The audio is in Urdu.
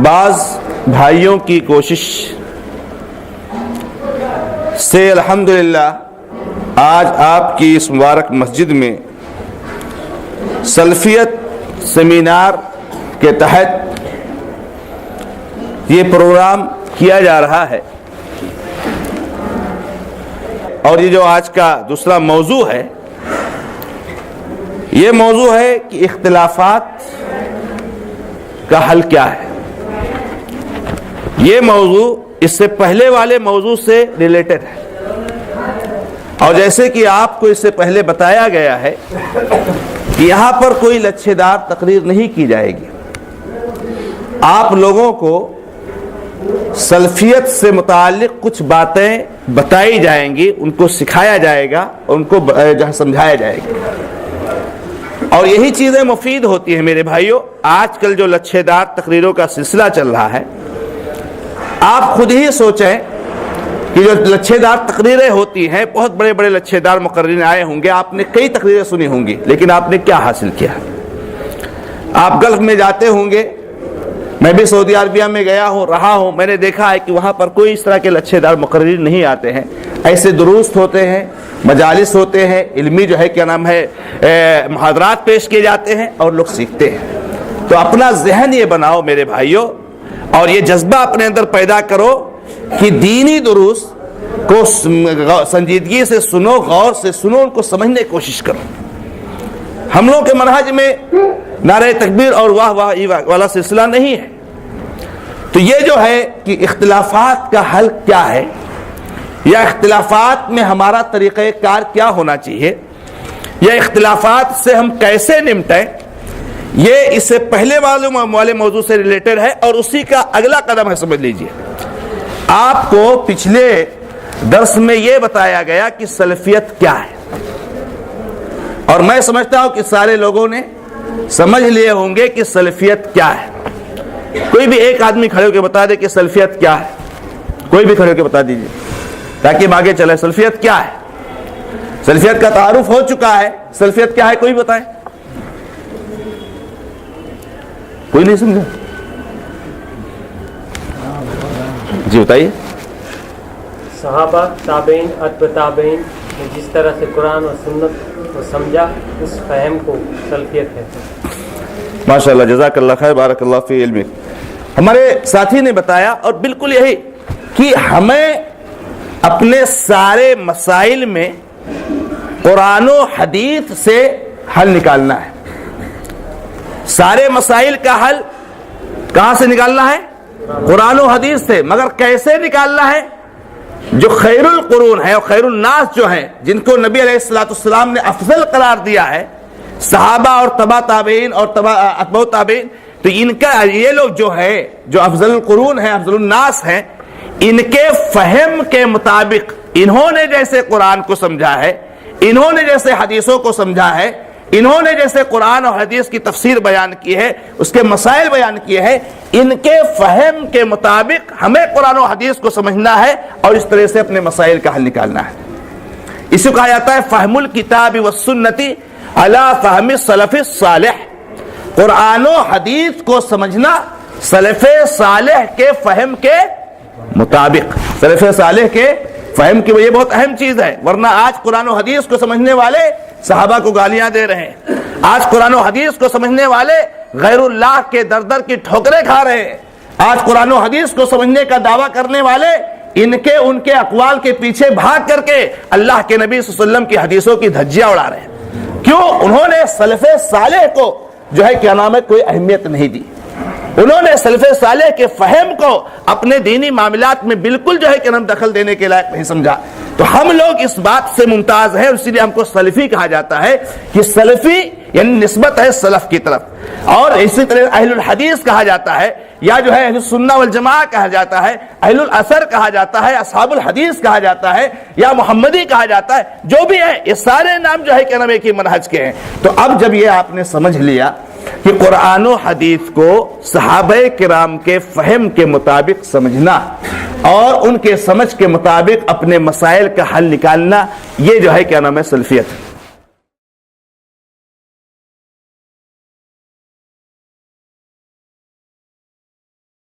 بعض بھائیوں کی کوشش سے الحمدللہ آج آپ کی اس مبارک مسجد میں سلفیت سیمینار کے تحت یہ پروگرام کیا جا رہا ہے، اور یہ جو آج کا دوسرا موضوع ہے، یہ موضوع ہے کہ اختلافات کا حل کیا ہے۔ یہ موضوع اس سے پہلے والے موضوع سے ریلیٹڈ ہے، اور جیسے کہ آپ کو اس سے پہلے بتایا گیا ہے کہ یہاں پر کوئی لچھے دار تقریر نہیں کی جائے گی۔ آپ لوگوں کو سلفیت سے متعلق کچھ باتیں بتائی جائیں گی، ان کو سکھایا جائے گا، ان کو سمجھایا جائے گا، اور یہی چیزیں مفید ہوتی ہیں میرے بھائیوں۔ آج کل جو لچھے دار تقریروں کا سلسلہ چل رہا ہے، آپ خود ہی سوچیں کہ جو لچھے دار تقریریں ہوتی ہیں، بہت بڑے بڑے لچھے دار مقررین آئے ہوں گے، آپ نے کئی تقریریں سنی ہوں گی، لیکن آپ نے کیا حاصل کیا؟ آپ گلف میں جاتے ہوں گے، میں بھی سعودی عربیہ میں گیا ہوں، رہا ہوں، میں نے دیکھا ہے کہ وہاں پر کوئی اس طرح کے لچھے دار مقررین نہیں آتے ہیں۔ ایسے دروس ہوتے ہیں، مجالس ہوتے ہیں، علمی جو ہے کیا نام ہے محاضرات پیش کیے جاتے ہیں اور لوگ سیکھتے ہیں۔ تو اپنا ذہن یہ بناؤ میرے بھائیوں، اور یہ جذبہ اپنے اندر پیدا کرو کہ دینی دروس کو سنجیدگی سے سنو، غور سے سنو، ان کو سمجھنے کی کوشش کرو۔ ہم لوگ کے منہج میں نعرہ تکبیر اور واہ واہ والا سلسلہ نہیں ہے۔ تو یہ جو ہے کہ اختلافات کا حل کیا ہے، یا اختلافات میں ہمارا طریقہ کار کیا ہونا چاہیے، یا اختلافات سے ہم کیسے نمٹیں، یہ اس سے پہلے والے موضوع سے ریلیٹڈ ہے، اور اسی کا اگلا قدم ہے۔ سمجھ لیجئے، آپ کو پچھلے درس میں یہ بتایا گیا کہ سلفیت کیا ہے، اور میں سمجھتا ہوں کہ سارے لوگوں نے سمجھ لیے ہوں گے کہ سلفیت کیا ہے۔ کوئی بھی ایک آدمی کھڑے ہو کے بتا دے کہ سلفیت کیا ہے، کوئی بھی کھڑے ہو کے بتا دیجئے تاکہ ہم آگے چلے۔ سلفیت کیا ہے؟ سلفیت کا تعارف ہو چکا ہے، سلفیت کیا ہے کوئی بتائے؟ کوئی نہیں سمجھا؟ جی بتائیے۔ صحابہ، تابعین، اتباع تابعین نے جس طرح سے قرآن اور سنت کو سمجھا، اس فہم کو سلفیت ہے۔ ماشاءاللہ، جزاک اللہ خیر، بارک اللہ فی علمک۔ ہمارے ساتھی نے بتایا، اور بالکل یہی کہ ہمیں اپنے سارے مسائل میں قرآن و حدیث سے حل نکالنا ہے۔ سارے مسائل کا حل کہاں سے نکالنا ہے؟ قرآن و حدیث سے۔ مگر کیسے نکالنا ہے؟ جو خیر القرون ہے اور خیر الناس جو ہیں، جن کو نبی علیہ السلام نے افضل قرار دیا ہے، صحابہ اور تبع تابعین اور اتباع تابعین، تو ان کا یہ لوگ جو ہے، جو افضل القرون ہیں، افضل الناس ہیں، ان کے فہم کے مطابق انہوں نے جیسے قرآن کو سمجھا ہے، انہوں نے جیسے حدیثوں کو سمجھا ہے، انہوں نے جیسے قرآن اور حدیث کی تفسیر بیان کی ہے، اس کے مسائل بیان کیے ہیں، ان کے فہم کے مطابق ہمیں قرآن و حدیث کو سمجھنا ہے، اور اس طرح سے اپنے مسائل کا حل نکالنا ہے۔ اسی کو کہا جاتا ہے فہم الکتاب والسنتی علی فہم السلف الصالح۔ قرآن و حدیث کو سمجھنا سلف صالح کے فہم کے مطابق، سلف صالح کے فہم کی، یہ بہت اہم چیز ہے۔ ورنہ آج قرآن و حدیث کو سمجھنے والے صحابہ کو گالیاں دے رہے ہیں، آج قرآن و حدیث کو سمجھنے والے غیر اللہ کے در در کی ٹھوکریں کھا رہے ہیں، آج قرآن و حدیث کو سمجھنے کا دعویٰ کرنے والے ان کے اقوال کے پیچھے بھاگ کر کے اللہ کے نبی صلی اللہ علیہ وسلم کی حدیثوں کی دھجیاں اڑا رہے ہیں۔ کیوں؟ انہوں نے سلف صالح کو جو ہے کیا نام ہے کوئی اہمیت نہیں دی، انہوں نے سلف صالح کے فہم کو اپنے دینی معاملات میں بالکل جو ہے کہ ہم دخل دینے کے لائق نہیں سمجھا۔ تو ہم لوگ اس بات سے ممتاز ہیں، اسی لیے ہم کو سلفی کہا جاتا ہے، کہ سلفی یعنی نسبت ہے سلف کی طرف، اور اسی طرح اہل الحدیث کہا جاتا ہے، یا جو ہے اہل السنہ والجماعہ کہا جاتا ہے، اہل الاثر کہا جاتا ہے، اصحاب الحدیث کہا جاتا ہے، یا محمدی کہا جاتا ہے، جو بھی ہے یہ سارے نام جو ہے کہ نام ایک ہی منہج کے ہیں۔ تو اب جب یہ آپ نے سمجھ لیا کہ قرآن و حدیث کو صحابہ کرام کے فہم کے مطابق سمجھنا اور ان کے سمجھ کے مطابق اپنے مسائل کا حل نکالنا، یہ جو ہے کیا نام ہے سلفیت ہے۔